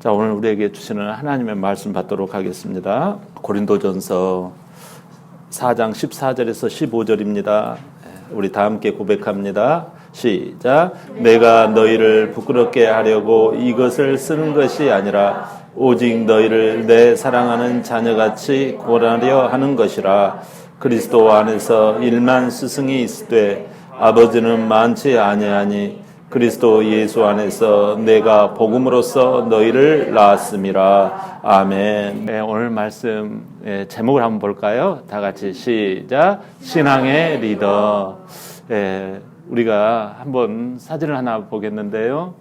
자, 오늘 우리에게 주시는 하나님의 말씀 받도록 하겠습니다. 고린도전서 4장 14절에서 15절입니다. 우리 다 함께 고백합니다. 시작. 내가 너희를 부끄럽게 하려고 이것을 쓰는 것이 아니라 오직 너희를 내 사랑하는 자녀같이 권하려 하는 것이라. 그리스도 안에서 일만 스승이 있으되 아버지는 많지 아니하니 그리스도 예수 안에서 내가 복음으로써 너희를 낳았음이라. 아멘. 네, 오늘 말씀 제목을 한번 볼까요? 다 같이 시작. 신앙의 리더. 우리가 한번 사진을 하나 보겠는데요.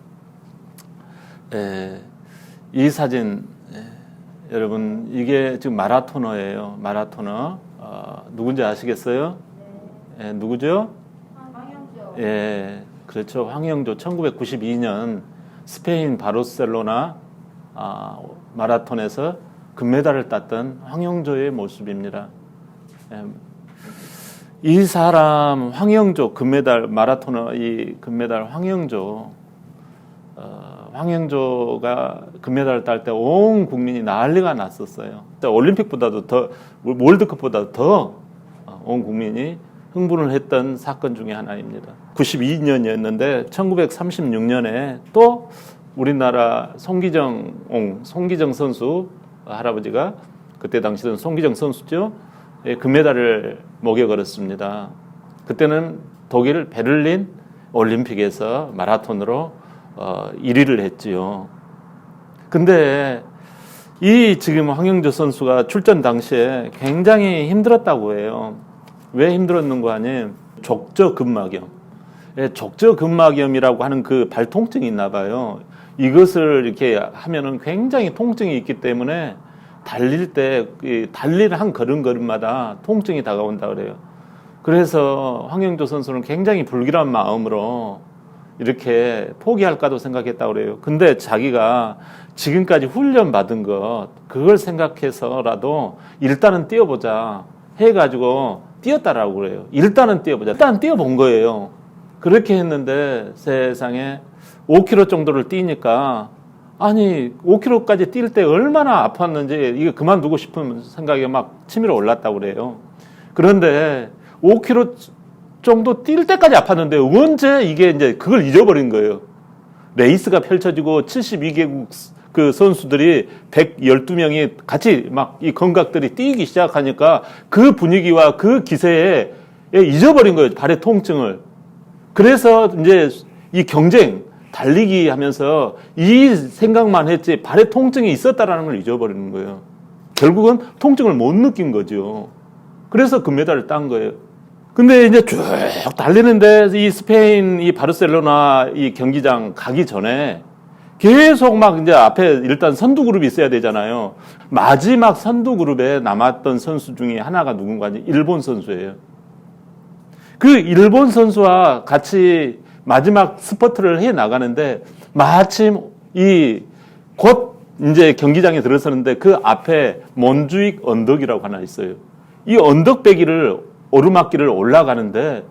이 사진 여러분 이게 지금 마라토너예요. 마라토너. 누군지 아시겠어요? 누구죠? 황영조. 그렇죠. 황영조 1992년 스페인 바르셀로나 마라톤에서 금메달을 땄던 황영조의 모습입니다. 이 사람 황영조 금메달 마라토너 이 금메달 황영조가 금메달을 딸 때 온 국민이 난리가 났었어요. 올림픽보다도 더 월드컵보다 더 온 국민이 흥분을 했던 사건 중에 하나입니다. 92년이었는데 1936년에 또 우리나라 송기정 선수 할아버지가 그때 당시는 송기정 선수죠. 금메달을 목에 걸었습니다. 그때는 독일 베를린 올림픽에서 마라톤으로 1위를 했지요. 근데 이 지금 황영조 선수가 출전 당시에 굉장히 힘들었다고 해요. 왜 힘들었는가 하니 족저근막염. 족저근막염이라고 하는 그 발통증이 있나 봐요. 이것을 이렇게 하면은 굉장히 통증이 있기 때문에 달릴 때 달릴 한 걸음걸음마다 통증이 다가온다 그래요. 그래서 황영조 선수는 굉장히 불길한 마음으로 이렇게 포기할까도 생각했다고 그래요. 근데 자기가 지금까지 훈련 받은 것 그걸 생각해서라도 일단은 뛰어보자 해가지고 뛰었다라고 그래요. 일단은 뛰어보자. 일단 뛰어본 거예요. 그렇게 했는데 세상에 5km 정도를 뛰니까 아니 5km까지 뛸 때 얼마나 아팠는지 이거 그만두고 싶은 생각이 막 치밀어 올랐다고 그래요. 그런데 5km 정도 뛸 때까지 아팠는데 언제 이게 이제 그걸 잊어버린 거예요. 레이스가 펼쳐지고 72개국 그 선수들이 112명이 같이 막 이 건각들이 뛰기 시작하니까 그 분위기와 그 기세에 잊어버린 거예요. 발의 통증을. 그래서 이제 이 경쟁, 달리기 하면서 이 생각만 했지 발의 통증이 있었다라는 걸 잊어버리는 거예요. 결국은 통증을 못 느낀 거죠. 그래서 금메달을 딴 거예요. 근데 이제 쭉 달리는데 이 스페인 이 바르셀로나 이 경기장 가기 전에 계속 막 이제 앞에 일단 선두 그룹이 있어야 되잖아요. 마지막 선두 그룹에 남았던 선수 중에 하나가 누군가 하니 일본 선수예요. 그 일본 선수와 같이 마지막 스퍼트를 해 나가는데 마침 곧 이제 경기장에 들어서는데 그 앞에 몬주익 언덕이라고 하나 있어요. 이 언덕배기를 오르막길을 올라가는데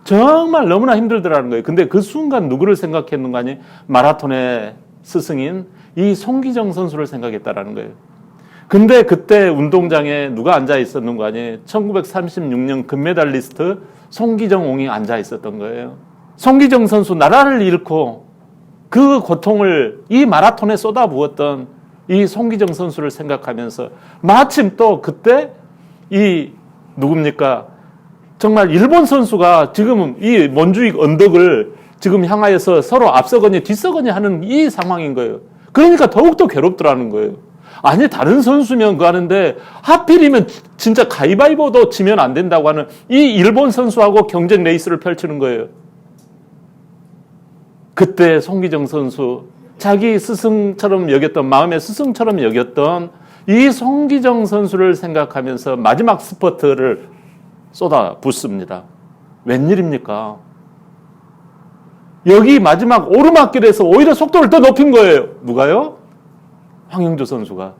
정말 너무나 힘들더라는 거예요. 근데 그 순간 누구를 생각했는가 하니 마라톤의 스승인 이 송기정 선수를 생각했다라는 거예요. 근데 그때 운동장에 누가 앉아 있었는가 하니 1936년 금메달리스트 송기정 옹이 앉아 있었던 거예요. 송기정 선수 나라를 잃고 그 고통을 이 마라톤에 쏟아부었던 이 송기정 선수를 생각하면서 마침 또 그때 이 누굽니까? 정말 일본 선수가 지금 이 몬주익 언덕을 지금 향하여서 서로 앞서거니 뒤서거니 하는 이 상황인 거예요. 그러니까 더욱더 괴롭더라는 거예요. 아니 다른 선수면 그거 하는데 하필이면 진짜 가위바위보도 지면 안 된다고 하는 이 일본 선수하고 경쟁 레이스를 펼치는 거예요. 그때 송기정 선수 자기 스승처럼 여겼던 마음의 스승처럼 여겼던 이 송기정 선수를 생각하면서 마지막 스퍼트를 쏟아붓습니다. 웬일입니까? 여기 마지막 오르막길에서 오히려 속도를 더 높인 거예요. 누가요? 황영조 선수가.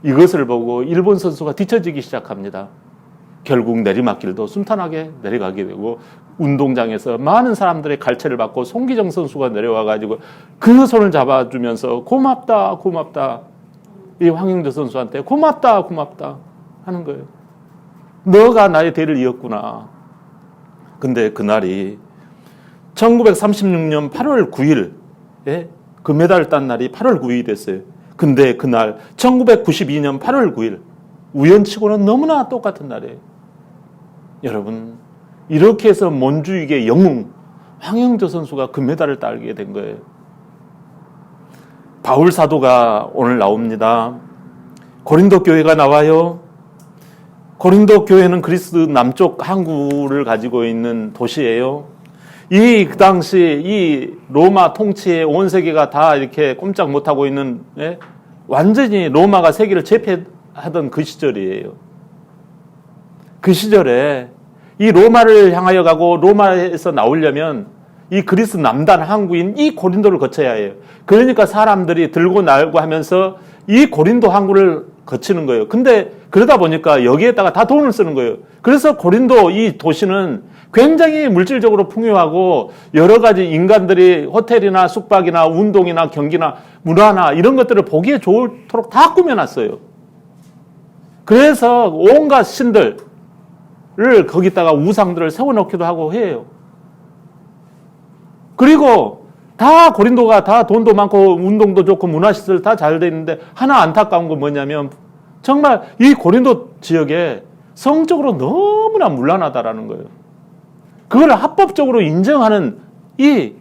이것을 보고 일본 선수가 뒤처지기 시작합니다. 결국 내리막길도 순탄하게 내려가게 되고 운동장에서 많은 사람들의 갈채를 받고 송기정 선수가 내려와가지고 그 손을 잡아주면서 고맙다 고맙다 이 황영조 선수한테 고맙다 고맙다 하는 거예요. 너가 나의 대를 이었구나. 근데 그날이 1936년 8월 9일 금메달을 딴 날이 8월 9일이 됐어요. 근데 그날 1992년 8월 9일 우연치고는 너무나 똑같은 날이에요. 여러분 이렇게 해서 몬주익의 영웅 황영조 선수가 금메달을 따게 된 거예요. 바울 사도가 오늘 나옵니다. 고린도 교회가 나와요. 고린도 교회는 그리스 남쪽 항구를 가지고 있는 도시예요. 그 당시 이 로마 통치에 온 세계가 다 이렇게 꼼짝 못하고 있는 완전히 로마가 세계를 제패하던 그 시절이에요. 그 시절에 이 로마를 향하여 가고 로마에서 나오려면 이 그리스 남단 항구인 이 고린도를 거쳐야 해요. 그러니까 사람들이 들고 날고 하면서 이 고린도 항구를 거치는 거예요. 근데 그러다 보니까 여기에다가 다 돈을 쓰는 거예요. 그래서 고린도 이 도시는 굉장히 물질적으로 풍요하고 여러 가지 인간들이 호텔이나 숙박이나 운동이나 경기나 문화나 이런 것들을 보기에 좋도록 다 꾸며놨어요. 그래서 온갖 신들을 거기다가 우상들을 세워놓기도 하고 해요. 그리고 다 고린도가 다 돈도 많고 운동도 좋고 문화시설 다 잘 돼 있는데 하나 안타까운 건 뭐냐면 정말 이 고린도 지역에 성적으로 너무나 문란하다라는 거예요. 그걸 합법적으로 인정하는 이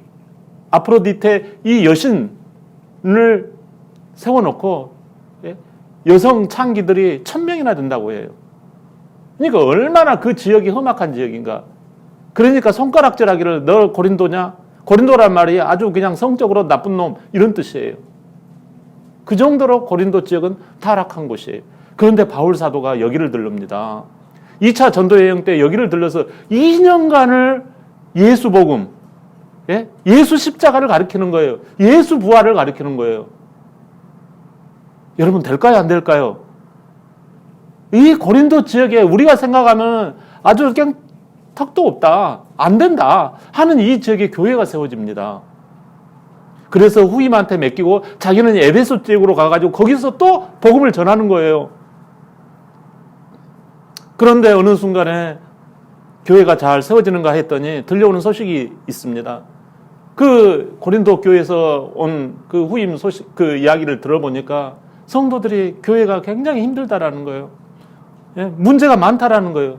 아프로디테 이 여신을 세워놓고 여성 창기들이 1000명이나 된다고 해요. 그러니까 얼마나 그 지역이 험악한 지역인가. 그러니까 손가락질하기를 너 고린도냐? 고린도란 말이 아주 그냥 성적으로 나쁜 놈 이런 뜻이에요. 그 정도로 고린도 지역은 타락한 곳이에요. 그런데 바울 사도가 여기를 들릅니다. 2차 전도여행 때 여기를 들러서 2년간을 예수 복음, 예수 십자가를 가르치는 거예요. 예수 부활을 가르치는 거예요. 여러분 될까요? 안 될까요? 이 고린도 지역에 우리가 생각하면 아주 그냥 턱도 없다, 안 된다 하는 이 지역에 교회가 세워집니다. 그래서 후임한테 맡기고 자기는 에베소 지역으로 가가지고 거기서 또 복음을 전하는 거예요. 그런데 어느 순간에 교회가 잘 세워지는가 했더니 들려오는 소식이 있습니다. 그 고린도 교회에서 온 그 후임 소식, 그 이야기를 들어보니까 성도들이 교회가 굉장히 힘들다라는 거예요. 문제가 많다라는 거예요.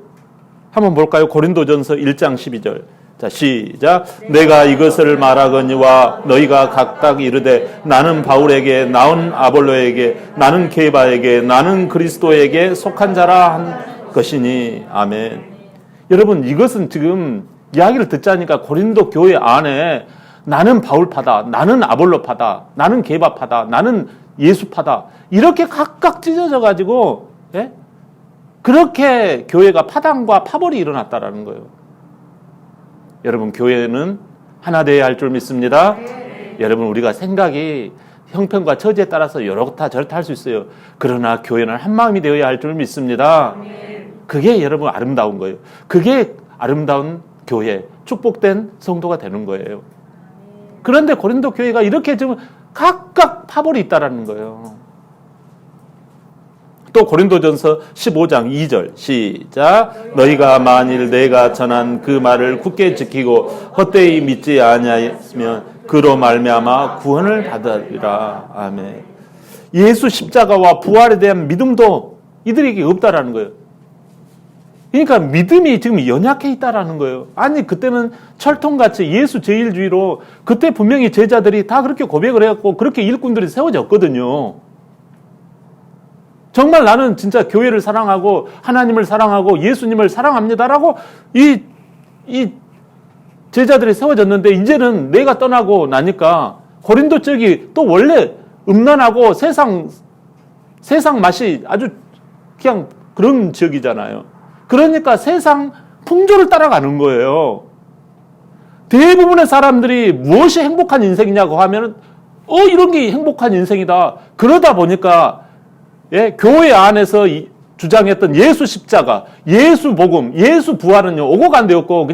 한번 볼까요? 고린도전서 1장 12절. 자, 시작. 내가 이것을 말하거니와 너희가 각각 이르되 나는 바울에게, 나는 아볼로에게, 나는 게바에게, 나는 그리스도에게 속한 자라 한 것이니. 아멘. 여러분, 이것은 지금 이야기를 듣자니까 고린도 교회 안에 나는 바울파다, 나는 아볼로파다, 나는 게바파다, 나는 예수파다 이렇게 각각 찢어져 가지고 그렇게 교회가 파당과 파벌이 일어났다라는 거예요. 여러분, 교회는 하나 되어야 할 줄 믿습니다. 여러분, 우리가 생각이 형편과 처지에 따라서 이렇다 저렇다 할 수 있어요. 그러나 교회는 한 마음이 되어야 할 줄 믿습니다. 그게 여러분 아름다운 거예요. 그게 아름다운 교회, 축복된 성도가 되는 거예요. 그런데 고린도 교회가 이렇게 지금 각각 파벌이 있다라는 거예요. 또 고린도전서 15장 2절 시작. 너희가 만일 내가 전한 그 말을 굳게 지키고 헛되이 믿지 아니하면 그로 말미암아 구원을 받으리라. 아멘. 예수 십자가와 부활에 대한 믿음도 이들에게 없다라는 거예요. 그러니까 믿음이 지금 연약해 있다라는 거예요. 아니 그때는 철통같이 예수 제일주의로 그때 분명히 제자들이 다 그렇게 고백을 해갖고 그렇게 일꾼들이 세워졌거든요. 정말 나는 진짜 교회를 사랑하고 하나님을 사랑하고 예수님을 사랑합니다라고 이 제자들이 세워졌는데 이제는 내가 떠나고 나니까 고린도 쪽이 또 원래 음란하고 세상 맛이 아주 그냥 그런 지역이잖아요. 그러니까 세상 풍조를 따라가는 거예요. 대부분의 사람들이 무엇이 행복한 인생이냐고 하면 이런 게 행복한 인생이다. 그러다 보니까 교회 안에서 주장했던 예수 십자가, 예수 복음, 예수 부활은요, 오고 간 데였고,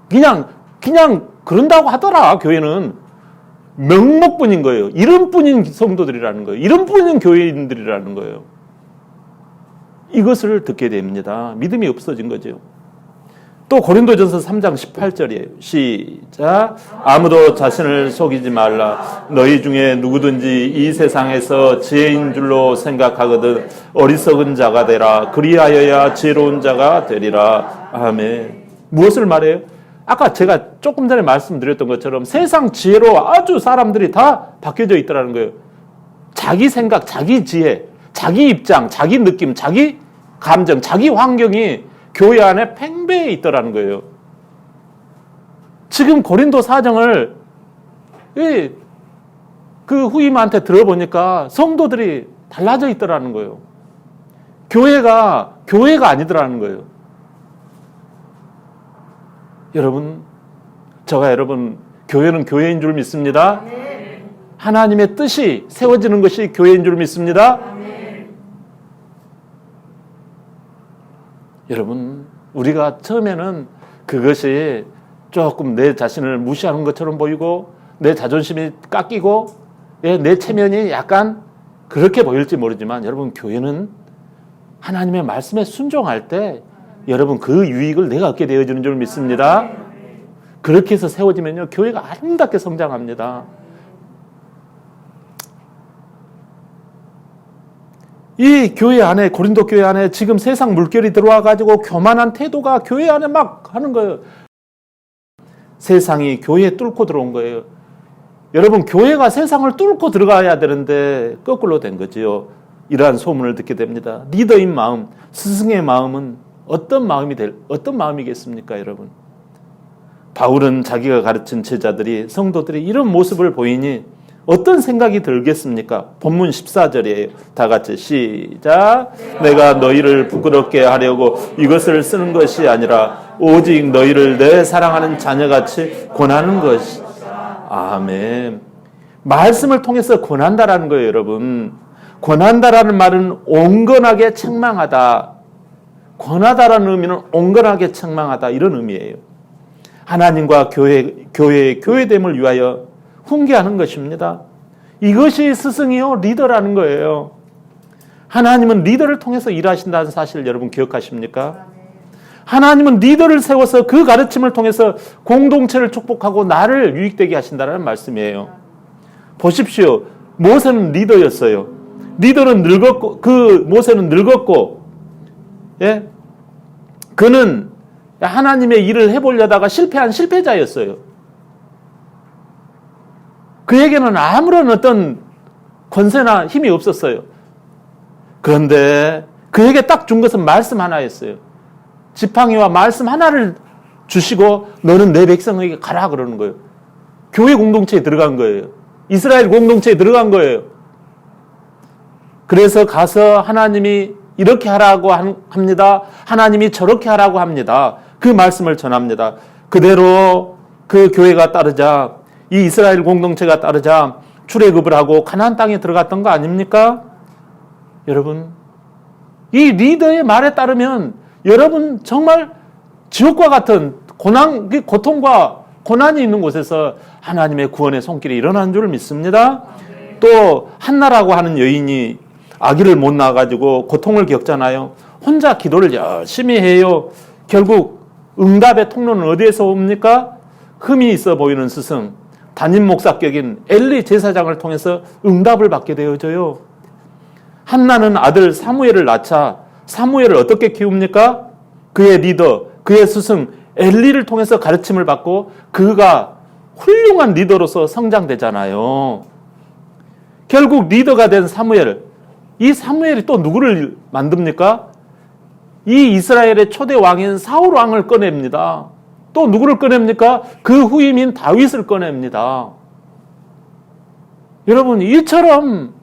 그냥 그런다고 하더라, 교회는. 명목뿐인 거예요. 이름뿐인 성도들이라는 거예요. 이름뿐인 교회인들이라는 거예요. 이것을 듣게 됩니다. 믿음이 없어진 거죠. 또 고린도전서 3장 18절이에요. 시작. 아무도 자신을 속이지 말라. 너희 중에 누구든지 이 세상에서 지혜인 줄로 생각하거든 어리석은 자가 되라. 그리하여야 지혜로운 자가 되리라. 아멘. 무엇을 말해요? 아까 제가 조금 전에 말씀드렸던 것처럼 세상 지혜로 아주 사람들이 다 바뀌어져 있더라는 거예요. 자기 생각, 자기 지혜, 자기 입장, 자기 느낌, 자기 감정, 자기 환경이 교회 안에 팽배해 있더라는 거예요. 지금 고린도 사정을 그 후임한테 들어보니까 성도들이 달라져 있더라는 거예요. 교회가 아니더라는 거예요. 여러분, 교회는 교회인 줄 믿습니다. 하나님의 뜻이 세워지는 것이 교회인 줄 믿습니다. 여러분, 우리가 처음에는 그것이 조금 내 자신을 무시하는 것처럼 보이고 내 자존심이 깎이고 내 체면이 약간 그렇게 보일지 모르지만 여러분, 교회는 하나님의 말씀에 순종할 때 여러분 그 유익을 내가 얻게 되어지는 줄 믿습니다. 그렇게 해서 세워지면요, 교회가 아름답게 성장합니다. 이 교회 안에, 고린도 교회 안에 지금 세상 물결이 들어와가지고 교만한 태도가 교회 안에 막 하는 거예요. 세상이 교회에 뚫고 들어온 거예요. 여러분, 교회가 세상을 뚫고 들어가야 되는데 거꾸로 된 거지요. 이러한 소문을 듣게 됩니다. 리더인 마음, 스승의 마음은 어떤 마음이겠습니까, 여러분? 바울은 자기가 가르친 제자들이, 성도들이 이런 모습을 보이니 어떤 생각이 들겠습니까? 본문 14절이에요. 다 같이 시작. 내가 너희를 부끄럽게 하려고 이것을 쓰는 것이 아니라 오직 너희를 내 사랑하는 자녀같이 권하는 것이. 아멘. 말씀을 통해서 권한다라는 거예요, 여러분. 권한다라는 말은 온건하게 책망하다. 권하다라는 의미는 온건하게 책망하다, 이런 의미예요. 하나님과 교회됨을 위하여 훈계하는 것입니다. 이것이 스승이요, 리더라는 거예요. 하나님은 리더를 통해서 일하신다는 사실 여러분 기억하십니까? 하나님은 리더를 세워서 그 가르침을 통해서 공동체를 축복하고 나를 유익되게 하신다는 말씀이에요. 보십시오. 모세는 리더였어요. 리더는 늙었고, 모세는 늙었고, 그는 하나님의 일을 해보려다가 실패한 실패자였어요. 그에게는 아무런 어떤 권세나 힘이 없었어요. 그런데 그에게 딱 준 것은 말씀 하나였어요. 지팡이와 말씀 하나를 주시고 너는 내 백성에게 가라 그러는 거예요. 교회 공동체에 들어간 거예요. 이스라엘 공동체에 들어간 거예요. 그래서 가서 하나님이 이렇게 하라고 합니다. 하나님이 저렇게 하라고 합니다. 그 말씀을 전합니다. 그대로 그 교회가 따르자, 이 이스라엘 공동체가 따르자 출애굽을 하고 가나안 땅에 들어갔던 거 아닙니까? 여러분, 이 리더의 말에 따르면 여러분 정말 지옥과 같은 고통과 고난이 있는 곳에서 하나님의 구원의 손길이 일어나는 줄 믿습니다. 또 한나라고 하는 여인이 아기를 못 낳아가지고 고통을 겪잖아요. 혼자 기도를 열심히 해요. 결국 응답의 통로는 어디에서 옵니까? 흠이 있어 보이는 스승, 담임 목사격인 엘리 제사장을 통해서 응답을 받게 되어져요. 한나는 아들 사무엘을 낳자 사무엘을 어떻게 키웁니까? 그의 리더, 그의 스승 엘리를 통해서 가르침을 받고 그가 훌륭한 리더로서 성장되잖아요. 결국 리더가 된 사무엘, 이 사무엘이 또 누구를 만듭니까? 이 이스라엘의 초대 왕인 사울 왕을 꺼냅니다. 또 누구를 꺼냅니까? 그 후임인 다윗을 꺼냅니다. 여러분, 이처럼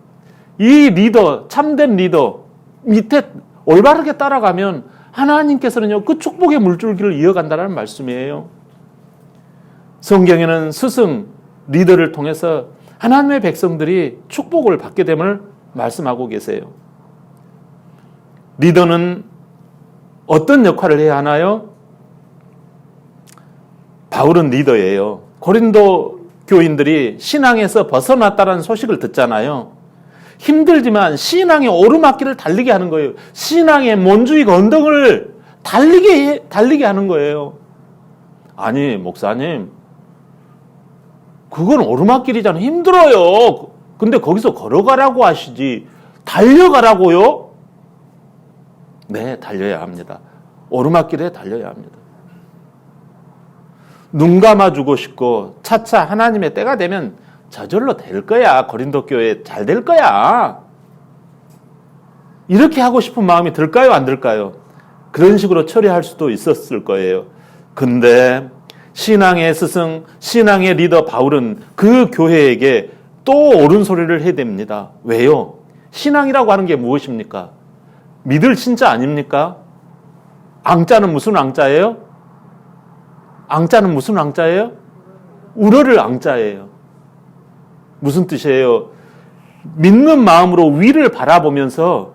이 리더, 참된 리더 밑에 올바르게 따라가면 하나님께서는요, 그 축복의 물줄기를 이어간다는 말씀이에요. 성경에는 스승, 리더를 통해서 하나님의 백성들이 축복을 받게 됨을 말씀하고 계세요. 리더는 어떤 역할을 해야 하나요? 바울은 리더예요. 고린도 교인들이 신앙에서 벗어났다는 소식을 듣잖아요. 힘들지만 신앙의 오르막길을 달리게 하는 거예요. 신앙의 몬주익 언덕을 달리게 하는 거예요. 아니, 목사님, 그건 오르막길이잖아요. 힘들어요. 근데 거기서 걸어가라고 하시지 달려가라고요? 네, 달려야 합니다. 오르막길에 달려야 합니다. 눈 감아주고 싶고 차차 하나님의 때가 되면 저절로 될 거야. 고린도 교회 잘 될 거야. 이렇게 하고 싶은 마음이 들까요? 안 들까요? 그런 식으로 처리할 수도 있었을 거예요. 근데 신앙의 스승, 신앙의 리더 바울은 그 교회에게 또 옳은 소리를 해야 됩니다. 왜요? 신앙이라고 하는 게 무엇입니까? 믿을 진짜 아닙니까? 앙자는 무슨 앙자예요? 앙자는 무슨 앙자예요? 우러를 앙자예요. 무슨 뜻이에요? 믿는 마음으로 위를 바라보면서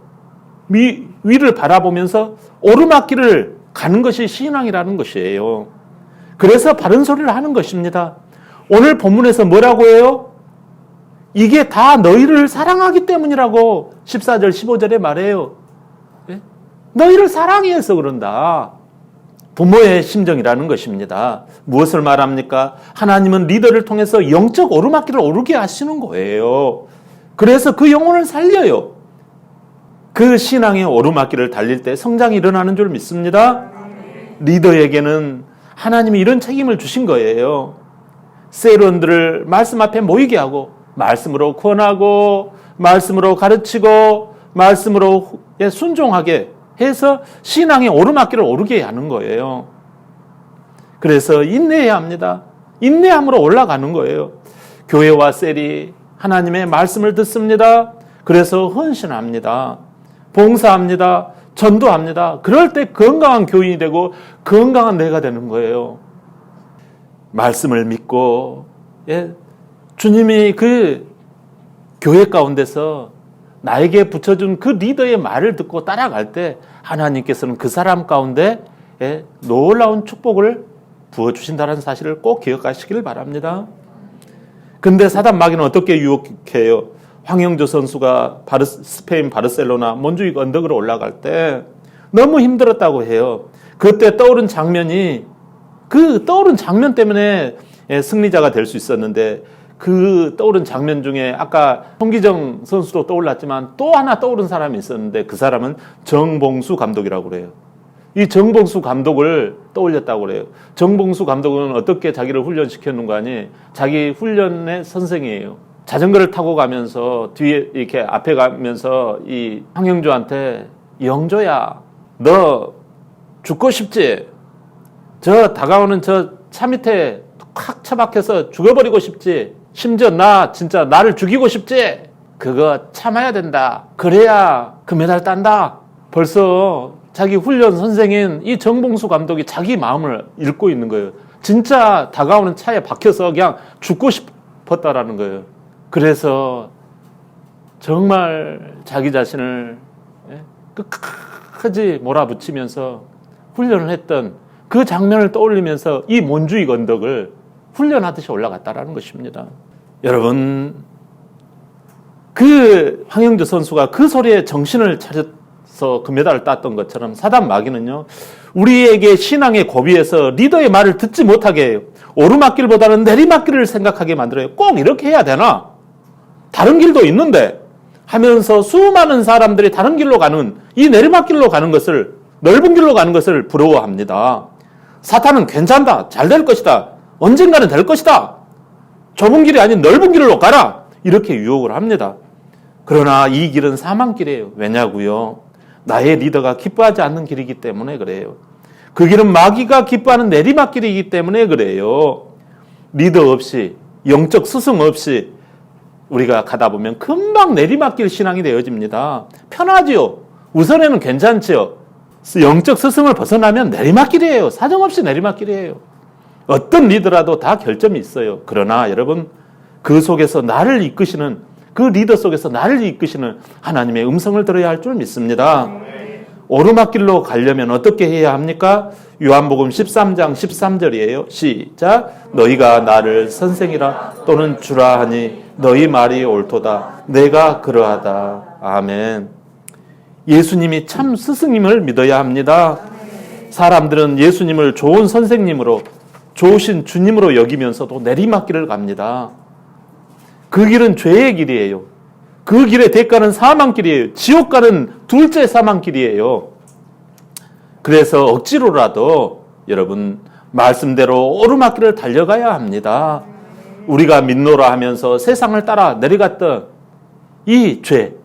오르막길을 가는 것이 신앙이라는 것이에요. 그래서 바른 소리를 하는 것입니다. 오늘 본문에서 뭐라고 해요? 이게 다 너희를 사랑하기 때문이라고 14절 15절에 말해요. 네? 너희를 사랑해서 그런다. 부모의 심정이라는 것입니다. 무엇을 말합니까? 하나님은 리더를 통해서 영적 오르막길을 오르게 하시는 거예요. 그래서 그 영혼을 살려요. 그 신앙의 오르막길을 달릴 때 성장이 일어나는 줄 믿습니다. 리더에게는 하나님이 이런 책임을 주신 거예요. 세론들을 말씀 앞에 모이게 하고 말씀으로 권하고 말씀으로 가르치고 말씀으로 순종하게 해서 신앙의 오르막길을 오르게 하는 거예요. 그래서 인내해야 합니다. 인내함으로 올라가는 거예요. 교회와 셀이 하나님의 말씀을 듣습니다. 그래서 헌신합니다. 봉사합니다. 전도합니다. 그럴 때 건강한 교인이 되고 건강한 내가 되는 거예요. 말씀을 믿고 주님이 그 교회 가운데서 나에게 붙여준 그 리더의 말을 듣고 따라갈 때 하나님께서는 그 사람 가운데 놀라운 축복을 부어주신다는 사실을 꼭 기억하시길 바랍니다. 근데 사단 마귀는 어떻게 유혹해요? 황영조 선수가 스페인 바르셀로나 몬주익 언덕으로 올라갈 때 너무 힘들었다고 해요. 그때 떠오른 장면이 그 떠오른 장면 때문에 승리자가 될 수 있었는데 그 떠오른 장면 중에 아까 송기정 선수도 떠올랐지만 또 하나 떠오른 사람이 있었는데 그 사람은 정봉수 감독이라고 그래요. 이 정봉수 감독을 떠올렸다고 그래요. 정봉수 감독은 어떻게 자기를 훈련시켰는가 하니 자기 훈련의 선생이에요. 자전거를 타고 가면서 뒤에 이렇게 앞에 가면서 이 황영조한테 영조야 너 죽고 싶지? 저 다가오는 저 차 밑에 콱 처박혀서 죽어버리고 싶지? 심지어 나 진짜 나를 죽이고 싶지? 그거 참아야 된다. 그래야 금메달 딴다. 벌써 자기 훈련 선생인 이 정봉수 감독이 자기 마음을 읽고 있는 거예요. 진짜 다가오는 차에 박혀서 그냥 죽고 싶었다라는 거예요. 그래서 정말 자기 자신을 끝까지 몰아붙이면서 훈련을 했던 그 장면을 떠올리면서 이 몬주익 언덕을 훈련하듯이 올라갔다라는 것입니다. 여러분, 그 황영조 선수가 그 소리에 정신을 차려서 금메달을 땄던 것처럼 사단 마귀는요, 우리에게 신앙의 고비에서 리더의 말을 듣지 못하게 해요. 오르막길보다는 내리막길을 생각하게 만들어요. 꼭 이렇게 해야 되나? 다른 길도 있는데 하면서 수많은 사람들이 다른 길로 가는 이 내리막길로 가는 것을 넓은 길로 가는 것을 부러워합니다. 사탄은 괜찮다. 잘 될 것이다. 언젠가는 될 것이다. 좁은 길이 아닌 넓은 길로 가라. 이렇게 유혹을 합니다. 그러나 이 길은 사망길이에요. 왜냐고요? 나의 리더가 기뻐하지 않는 길이기 때문에 그래요. 그 길은 마귀가 기뻐하는 내리막길이기 때문에 그래요. 리더 없이 영적 스승 없이 우리가 가다 보면 금방 내리막길 신앙이 되어집니다. 편하지요. 우선에는 괜찮지요. 영적 스승을 벗어나면 내리막길이에요. 사정없이 내리막길이에요. 어떤 리더라도 다 결점이 있어요. 그러나 여러분, 그 속에서 나를 이끄시는, 그 리더 속에서 나를 이끄시는 하나님의 음성을 들어야 할 줄 믿습니다. 오르막길로 가려면 어떻게 해야 합니까? 요한복음 13장 13절이에요. 시작. 너희가 나를 선생이라 또는 주라 하니 너희 말이 옳도다. 내가 그러하다. 아멘. 예수님이 참 스승님을 믿어야 합니다. 사람들은 예수님을 좋은 선생님으로, 좋으신 주님으로 여기면서도 내리막길을 갑니다. 그 길은 죄의 길이에요. 그 길의 대가는 사망길이에요. 지옥 가는 둘째 사망길이에요. 그래서 억지로라도 여러분 말씀대로 오르막길을 달려가야 합니다. 우리가 믿노라 하면서 세상을 따라 내려갔던 이 죄,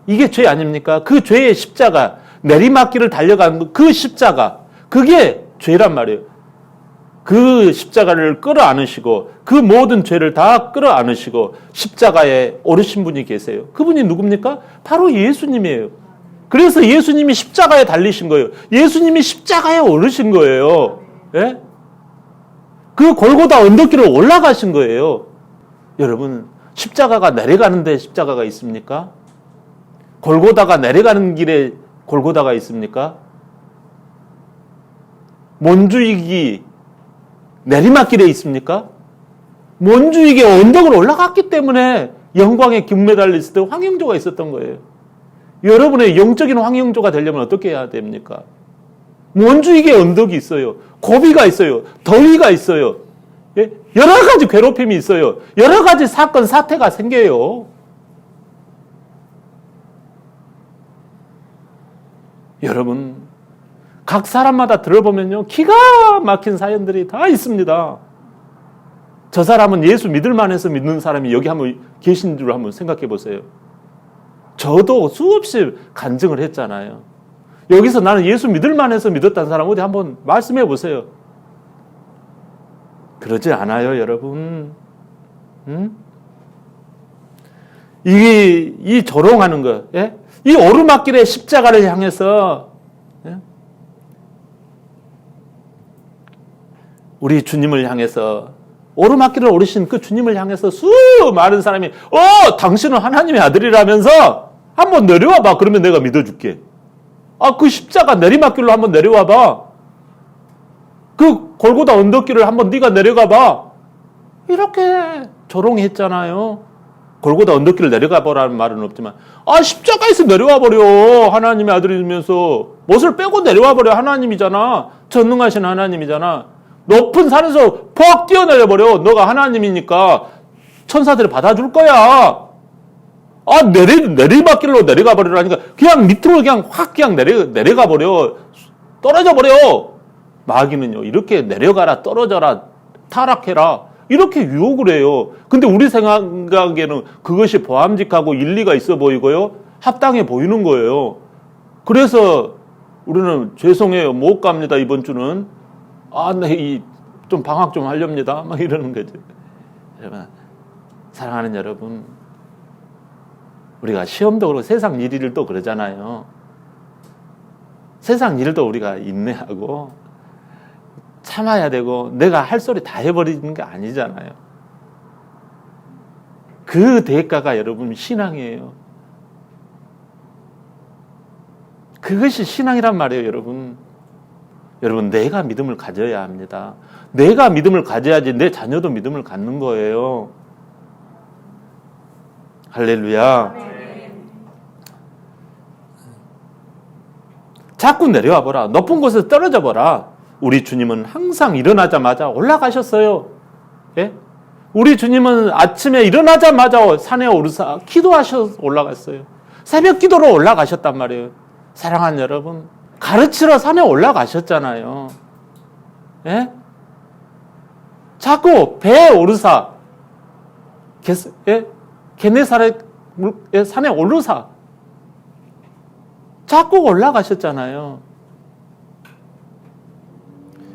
이게 죄 아닙니까? 그 죄의 십자가, 내리막길을 달려가는 그 십자가, 그게 죄란 말이에요. 그 십자가를 끌어안으시고 그 모든 죄를 다 끌어안으시고 십자가에 오르신 분이 계세요. 그분이 누굽니까? 바로 예수님이에요. 그래서 예수님이 십자가에 달리신 거예요. 예수님이 십자가에 오르신 거예요. 예? 그 골고다 언덕길을 올라가신 거예요. 여러분, 십자가가 내려가는데 십자가가 있습니까? 골고다가 내려가는 길에 골고다가 있습니까? 몬주익이 내리막길에 있습니까? 몬주익의 언덕을 올라갔기 때문에 영광의 금메달리스트 황영조가 있었던 거예요. 여러분의 영적인 황영조가 되려면 어떻게 해야 됩니까? 몬주익의 언덕이 있어요. 고비가 있어요. 더위가 있어요. 예? 여러 가지 괴롭힘이 있어요. 여러 가지 사건, 사태가 생겨요. 여러분, 각 사람마다 들어보면요, 기가 막힌 사연들이 다 있습니다. 저 사람은 예수 믿을 만해서 믿는 사람이 여기 한번 계신 줄 한번 생각해 보세요. 저도 수없이 간증을 했잖아요. 여기서 나는 예수 믿을 만해서 믿었다는 사람 어디 한번 말씀해 보세요. 그러지 않아요, 여러분. 이 조롱하는 거, 예? 이 오르막길의 십자가를 향해서, 예? 우리 주님을 향해서, 오르막길을 오르신 그 주님을 향해서 수많은 사람이 당신은 하나님의 아들이라면서 한번 내려와 봐. 그러면 내가 믿어줄게. 그 십자가 내리막길로 한번 내려와 봐. 그 골고다 언덕길을 한번 네가 내려가 봐. 이렇게 조롱했잖아요. 골고다 언덕길을 내려가 보라는 말은 없지만 십자가에서 내려와 버려. 하나님의 아들이면서 못을 빼고 내려와 버려. 하나님이잖아. 전능하신 하나님이잖아. 높은 산에서 퍽 뛰어내려 버려. 너가 하나님이니까 천사들이 받아줄 거야. 내리막길로 내려가 버리라니까 그냥 밑으로 그냥 확 그냥 내려가 버려. 떨어져 버려. 마귀는요, 이렇게 내려가라, 떨어져라, 타락해라, 이렇게 유혹을 해요. 근데 우리 생각에는 그것이 보암직하고 일리가 있어 보이고요, 합당해 보이는 거예요. 그래서 우리는 죄송해요, 못 갑니다, 이번 주는. 좀 방학 좀 하렵니다. 막 이러는 거죠. 여러분, 사랑하는 여러분, 우리가 시험도 그렇고 세상 일도 그러잖아요. 세상 일도 우리가 인내하고 참아야 되고 내가 할 소리 다 해버리는 게 아니잖아요. 그 대가가 여러분 신앙이에요. 그것이 신앙이란 말이에요, 여러분. 여러분, 내가 믿음을 가져야 합니다. 내가 믿음을 가져야지 내 자녀도 믿음을 갖는 거예요. 할렐루야. 자꾸 내려와 보라. 높은 곳에서 떨어져 보라. 우리 주님은 항상 일어나자마자 올라가셨어요. 예? 우리 주님은 아침에 일어나자마자 산에 오르사 기도하셔서 올라갔어요. 새벽 기도로 올라가셨단 말이에요. 사랑하는 여러분, 가르치러 산에 올라가셨잖아요. 예? 자꾸 배에 오르사, 게네사렛 산에 오르사, 자꾸 올라가셨잖아요.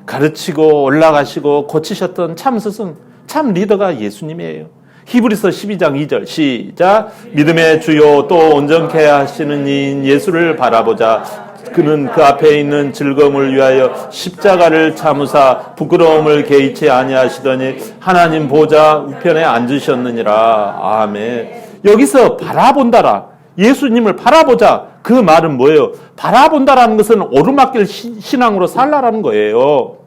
가르치고 올라가시고 고치셨던 참 스승, 참 리더가 예수님이에요. 히브리서 12장 2절 시작. 믿음의 주요 또 온전케 하시는 이인 예수를 바라보자. 그는 그 앞에 있는 즐거움을 위하여 십자가를 참으사 부끄러움을 개의치 아니하시더니 하나님 보좌 우편에 앉으셨느니라. 아멘. 여기서 바라본다라, 예수님을 바라보자. 그 말은 뭐예요? 바라본다라는 것은 오르막길 신앙으로 살라라는 거예요.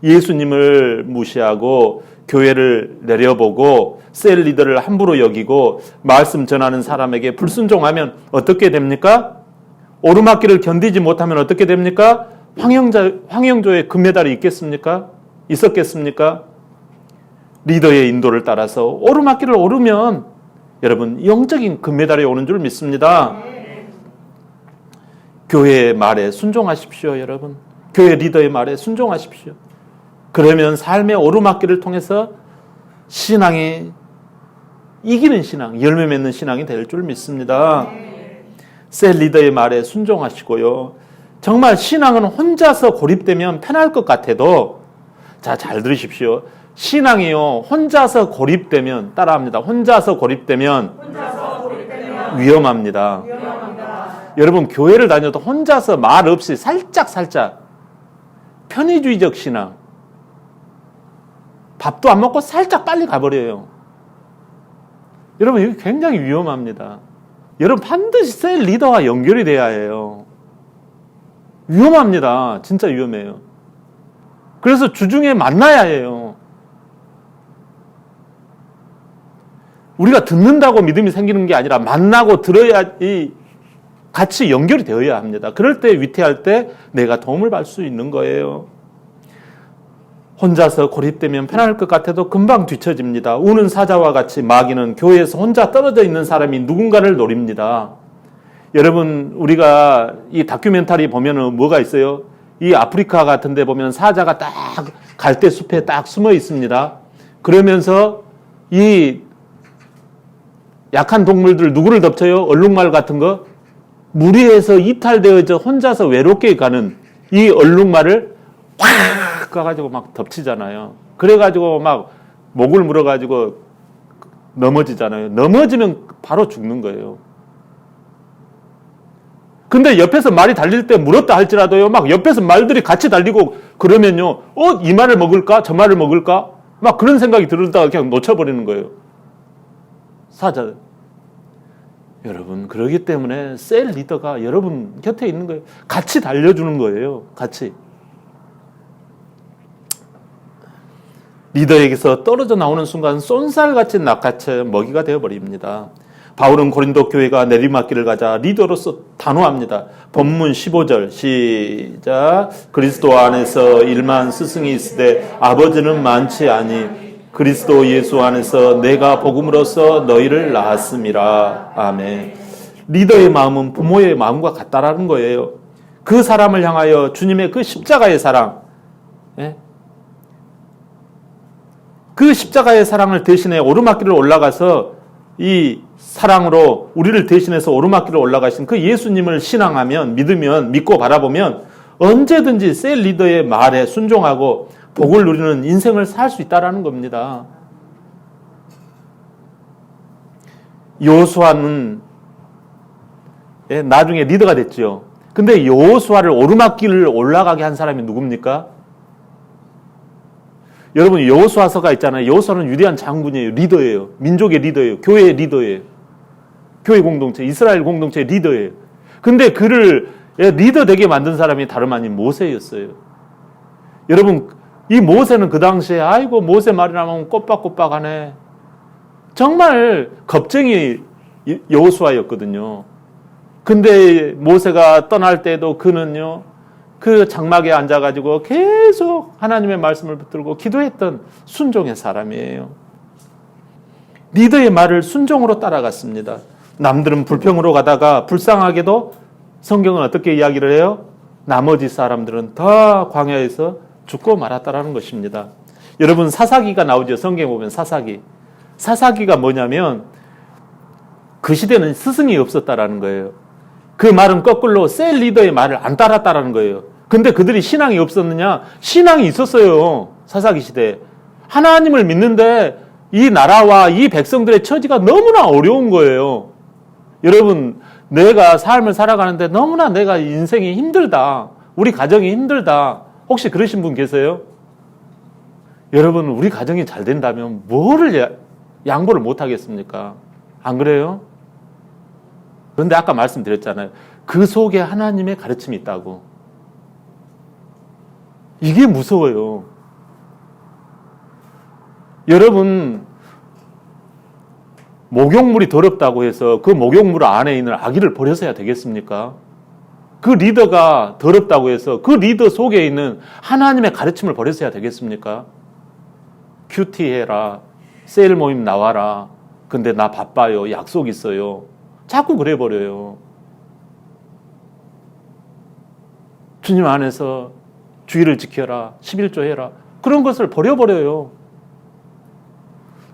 예수님을 무시하고 교회를 내려보고 셀 리더를 함부로 여기고 말씀 전하는 사람에게 불순종하면 어떻게 됩니까? 오르막길을 견디지 못하면 어떻게 됩니까? 황영조의 금메달이 있겠습니까? 있었겠습니까? 리더의 인도를 따라서 오르막길을 오르면 여러분 영적인 금메달이 오는 줄 믿습니다. 교회의 말에 순종하십시오, 여러분. 교회 리더의 말에 순종하십시오. 그러면 삶의 오르막길을 통해서 신앙이 이기는 신앙, 열매 맺는 신앙이 될 줄 믿습니다. 셀 리더의 말에 순종하시고요. 정말 신앙은 혼자서 고립되면 편할 것 같아도, 자, 잘 들으십시오. 신앙이요, 혼자서 고립되면, 따라합니다. 혼자서 고립되면 위험합니다. 여러분, 교회를 다녀도 혼자서 말 없이 살짝 편의주의적 신앙, 밥도 안 먹고 살짝 빨리 가버려요. 여러분, 이거 굉장히 위험합니다. 여러분, 반드시 셀 리더와 연결이 돼야 해요. 위험합니다. 진짜 위험해요. 그래서 주중에 만나야 해요. 우리가 듣는다고 믿음이 생기는 게 아니라 만나고 들어야 같이 연결이 되어야 합니다. 그럴 때 위태할 때 내가 도움을 받을 수 있는 거예요. 혼자서 고립되면 편할 것 같아도 금방 뒤처집니다. 우는 사자와 같이 마귀는 교회에서 혼자 떨어져 있는 사람이 누군가를 노립니다. 여러분, 우리가 이 다큐멘터리 보면은 뭐가 있어요? 이 아프리카 같은 데 보면 사자가 딱 갈대숲에 딱 숨어 있습니다. 그러면서 이 약한 동물들 누구를 덮쳐요? 얼룩말 같은 거? 무리에서 이탈되어져 혼자서 외롭게 가는 이 얼룩말을 확 가가지고 막 덮치잖아요. 그래가지고 막 목을 물어가지고 넘어지잖아요. 넘어지면 바로 죽는 거예요. 근데 옆에서 말이 달릴 때 물었다 할지라도요, 막 옆에서 말들이 같이 달리고 그러면요, 이 말을 먹을까? 저 말을 먹을까? 막 그런 생각이 들다가 그냥 놓쳐버리는 거예요. 사자. 여러분, 그러기 때문에 셀 리더가 여러분 곁에 있는 거예요. 같이 달려주는 거예요. 같이. 리더에게서 떨어져 나오는 순간 쏜살같이 낚아채 먹이가 되어버립니다. 바울은 고린도 교회가 내리막길을 가자 리더로서 단호합니다. 본문 15절 시작. 그리스도 안에서 일만 스승이 있으되 아버지는 많지 아니 그리스도 예수 안에서 내가 복음으로써 너희를 낳았음이라. 아멘. 리더의 마음은 부모의 마음과 같다라는 거예요. 그 사람을 향하여 주님의 그 십자가의 사랑, 그 십자가의 사랑을 대신해 오르막길을 올라가서 이 사랑으로 우리를 대신해서 오르막길을 올라가신 그 예수님을 신앙하면, 믿으면, 믿고 바라보면 언제든지 셀 리더의 말에 순종하고 복을 누리는 인생을 살 수 있다는 겁니다. 여호수아는 나중에 리더가 됐죠. 근데 여호수아를 오르막길을 올라가게 한 사람이 누굽니까? 여러분, 여호수아서가 있잖아요. 여호수아는 위대한 장군이에요. 리더예요. 민족의 리더예요. 교회의 리더예요. 교회 공동체, 이스라엘 공동체의 리더예요. 근데 그를 리더 되게 만든 사람이 다름 아닌 모세였어요. 여러분, 이 모세는 그 당시에 아이고 모세 말이나 하면 꼬박꼬박하네. 정말 겁쟁이 여호수아였거든요. 근데 모세가 떠날 때도 그는요, 그 장막에 앉아가지고 계속 하나님의 말씀을 붙들고 기도했던 순종의 사람이에요. 리더의 말을 순종으로 따라갔습니다. 남들은 불평으로 가다가 불쌍하게도 성경은 어떻게 이야기를 해요? 나머지 사람들은 다 광야에서 죽고 말았다라는 것입니다. 여러분, 사사기가 나오죠. 성경에 보면 사사기. 사사기가 뭐냐면 그 시대는 스승이 없었다라는 거예요. 그 말은 거꾸로 셀 리더의 말을 안 따랐다라는 거예요. 근데 그들이 신앙이 없었느냐? 신앙이 있었어요. 사사기 시대에. 하나님을 믿는데 이 나라와 이 백성들의 처지가 너무나 어려운 거예요. 여러분, 내가 삶을 살아가는데 너무나 내가 인생이 힘들다. 우리 가정이 힘들다. 혹시 그러신 분 계세요? 여러분, 우리 가정이 잘 된다면 뭐를 양보를 못 하겠습니까? 안 그래요? 그런데 아까 말씀드렸잖아요. 그 속에 하나님의 가르침이 있다고. 이게 무서워요. 여러분, 목욕물이 더럽다고 해서 그 목욕물 안에 있는 아기를 버려서야 되겠습니까? 그 리더가 더럽다고 해서 그 리더 속에 있는 하나님의 가르침을 버려서야 되겠습니까? 큐티 해라. 세일 모임 나와라. 근데 나 바빠요. 약속 있어요. 자꾸 그래 버려요. 주님 안에서 주의를 지켜라. 11조 해라. 그런 것을 버려버려요.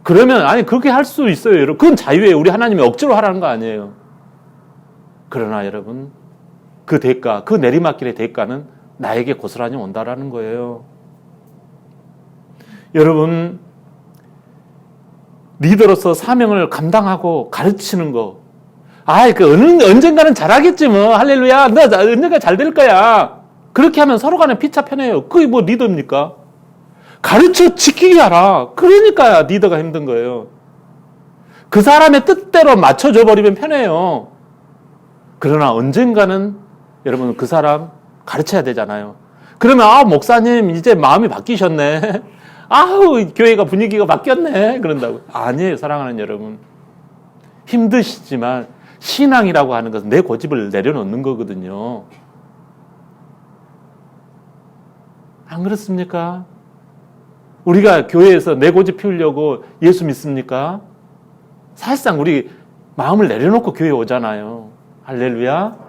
그러면 아니 그렇게 할 수 있어요. 여러분. 그건 자유예요. 우리 하나님이 억지로 하라는 거 아니에요. 그러나 여러분 그 대가, 그 내리막길의 대가는 나에게 고스란히 온다라는 거예요. 여러분 리더로서 사명을 감당하고 가르치는 거. 언젠가는 잘하겠지 뭐. 할렐루야. 너 언젠가 잘 될 거야. 그렇게 하면 서로 간에 피차 편해요. 그게 뭐 리더입니까? 가르쳐 지키게 하라. 그러니까 리더가 힘든 거예요. 그 사람의 뜻대로 맞춰줘 버리면 편해요. 그러나 언젠가는 여러분 그 사람 가르쳐야 되잖아요. 그러면 목사님 이제 마음이 바뀌셨네. 교회가 분위기가 바뀌었네. 그런다고. 아니에요. 사랑하는 여러분. 힘드시지만 신앙이라고 하는 것은 내 고집을 내려놓는 거거든요. 안 그렇습니까? 우리가 교회에서 내 고집 피우려고 예수 믿습니까? 사실상 우리 마음을 내려놓고 교회에 오잖아요. 할렐루야.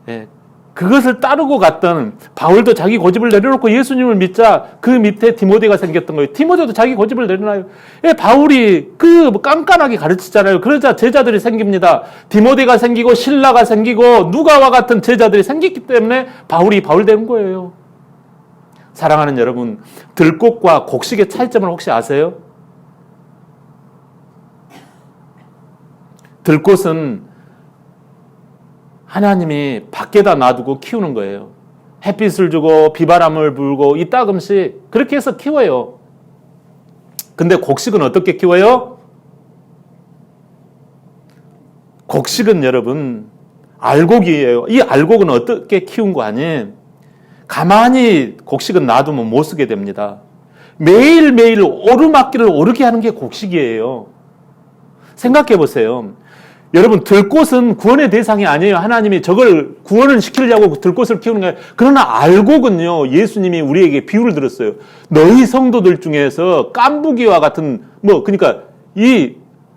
예, 그것을 따르고 갔던 바울도 자기 고집을 내려놓고 예수님을 믿자 그 밑에 디모데가 생겼던 거예요. 디모데도 자기 고집을 내려놔요. 예, 바울이 깐깐하게 가르치잖아요. 그러자 제자들이 생깁니다. 디모데가 생기고 실라가 생기고 누가와 같은 제자들이 생겼기 때문에 바울이 바울 된 거예요. 사랑하는 여러분, 들꽃과 곡식의 차이점을 혹시 아세요? 들꽃은 하나님이 밖에다 놔두고 키우는 거예요. 햇빛을 주고 비바람을 불고 이따금씩 그렇게 해서 키워요. 근데 곡식은 어떻게 키워요? 곡식은 여러분 알곡이에요. 이 알곡은 어떻게 키운 거 아니? 가만히 곡식은 놔두면 못 쓰게 됩니다. 매일매일 오르막길을 오르게 하는 게 곡식이에요. 생각해 보세요. 여러분 들꽃은 구원의 대상이 아니에요. 하나님이 저걸 구원을 시키려고 들꽃을 키우는 거예요. 그러나 알곡은요. 예수님이 우리에게 비유를 들었어요. 너희 성도들 중에서 깐부기와 같은 그러니까 이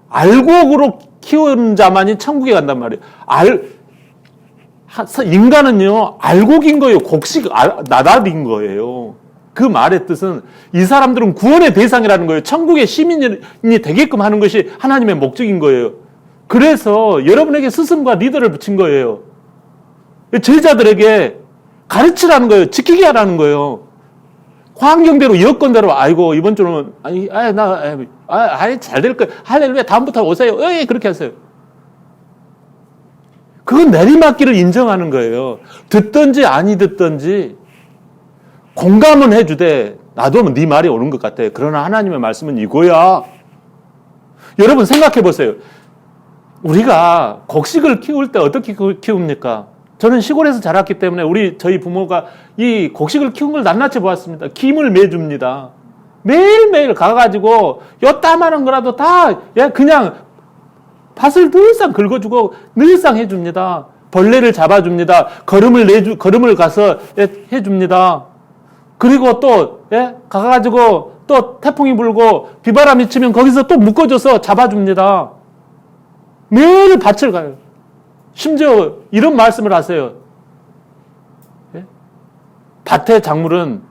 알곡으로 키운 자만이 천국에 간단 말이에요. 인간은요 알곡인 거예요. 곡식 나답인 거예요. 그 말의 뜻은 이 사람들은 구원의 대상이라는 거예요. 천국의 시민이 되게끔 하는 것이 하나님의 목적인 거예요. 그래서 여러분에게 스승과 리더를 붙인 거예요. 제자들에게 가르치라는 거예요. 지키게 하라는 거예요. 환경대로 여건대로 이번 주는 잘 될 거예요. 할렐루야 다음부터 오세요. 그렇게 하세요. 그건 내리막길을 인정하는 거예요. 듣든지 아니 듣든지 공감은 해주되 나도 네 말이 옳은 것 같아. 그러나 하나님의 말씀은 이거야. 여러분 생각해 보세요. 우리가 곡식을 키울 때 어떻게 키웁니까? 저는 시골에서 자랐기 때문에 저희 부모가 이 곡식을 키운 걸 낱낱이 보았습니다. 김을 매줍니다. 매일매일 가가지고 요따만한 거라도 다 그냥 밭을 늘상 긁어주고 늘상 해줍니다. 벌레를 잡아줍니다. 걸음을 가서 해줍니다. 그리고 또 가가지고 또 태풍이 불고 비바람이 치면 거기서 또 묶어줘서 잡아줍니다. 매일 밭을 가요. 심지어 이런 말씀을 하세요. 밭의 작물은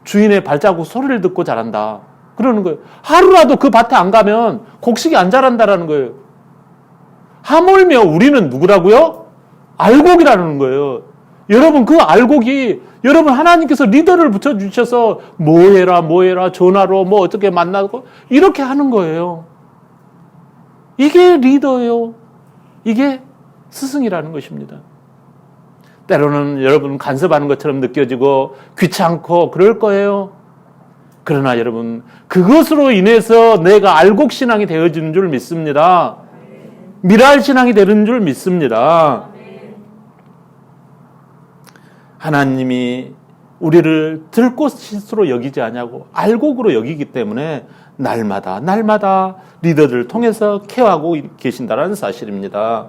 주인의 발자국 소리를 듣고 자란다. 그러는 거예요. 하루라도 그 밭에 안 가면 곡식이 안 자란다라는 거예요. 하물며 우리는 누구라고요? 알곡이라는 거예요. 여러분 그 알곡이 여러분 하나님께서 리더를 붙여주셔서 뭐해라 전화로 어떻게 만나고 이렇게 하는 거예요. 이게 리더예요. 이게 스승이라는 것입니다. 때로는 여러분 간섭하는 것처럼 느껴지고 귀찮고 그럴 거예요. 그러나 여러분 그것으로 인해서 내가 알곡신앙이 되어지는 줄 믿습니다. 미랄 신앙이 되는 줄 믿습니다. 하나님이 우리를 들꽃으로 여기지 않냐고 알곡으로 여기기 때문에 날마다 리더들을 통해서 케어하고 계신다는 사실입니다.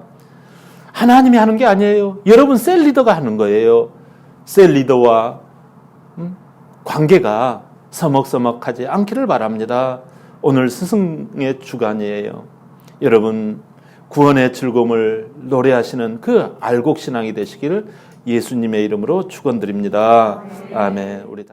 하나님이 하는 게 아니에요. 여러분 셀 리더가 하는 거예요. 셀 리더와 관계가 서먹서먹하지 않기를 바랍니다. 오늘 스승의 주간이에요. 여러분 구원의 즐거움을 노래하시는 그 알곡신앙이 되시기를 예수님의 이름으로 축원드립니다. 아멘. 우리